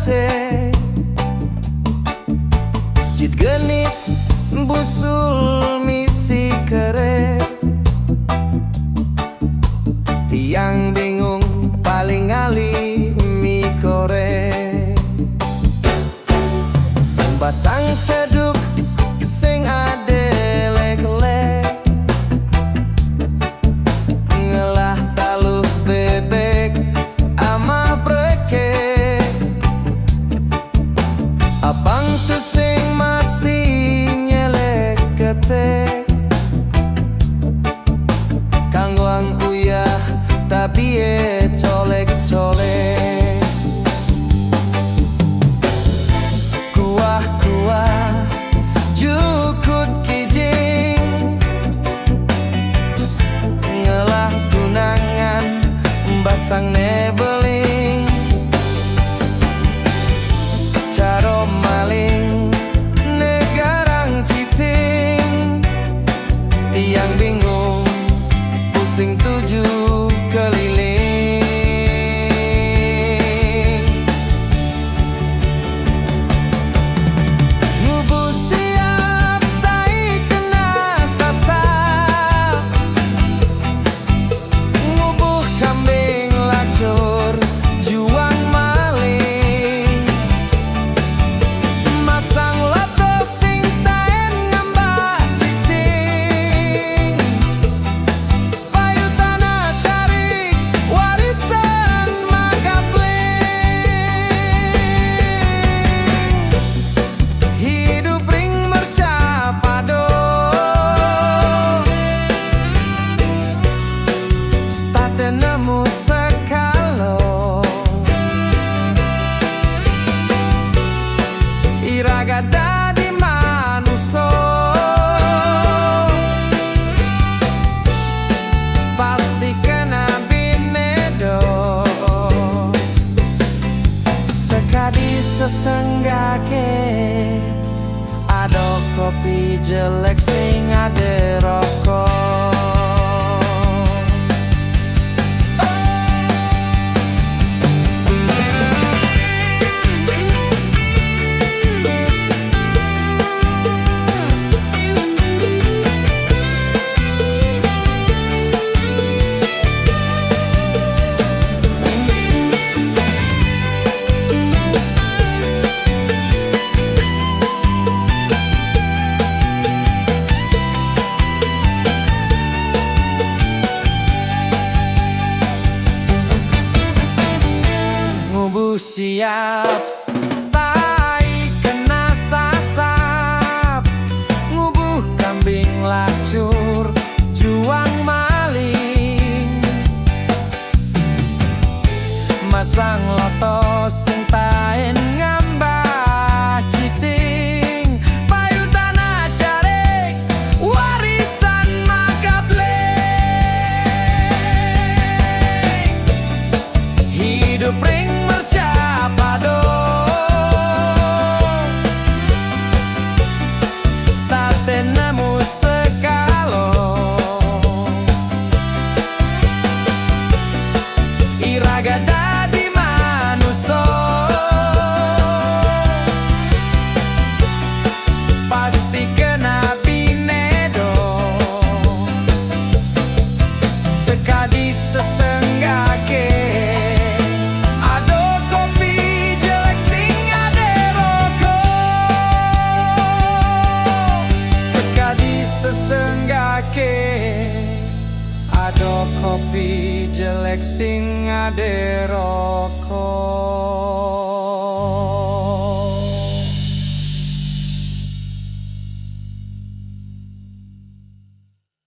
Aceh. Jit genit busul misi kere, tiang bingung paling ngali mie goreng. Basang seduk sing ade lek-lek, ngelah taluh bebek amah brekek. Abang tu sing mati nyelek ketek, kanggoang uyah tapi colek-colek. Kuah-kuah jukut kijing, ngelah tunangan basang nebeling. Caro maling negarang citing, tiang bingung pusing tujuh keliling. Ngubuh siap sai kena sasap, ngubuh kambing lacur juang maling. Masang loto sing taen ngambah cicing, payu tanah cari warisan makapling. Hidup ring mercapado, state nemu sekalo. Iraga dadi manuso, pasti kena binedo. Sekadi sesenggake ado kopi jelek sing ade rokok. Siap sai kena sasap, ngubuh kambing lacur juang maling. Masang loto sing taen ngambah cicing, payu tanah jarek warisan makapleng. Hidup ring mercapado, state nemu sekalo. Iraga dadi manuso, pasti kena binedo. Sekadi sesenggake ado kopi jelek sing ade rokok. Sekadi sesenggake ado kopi jelek sing ade rokok.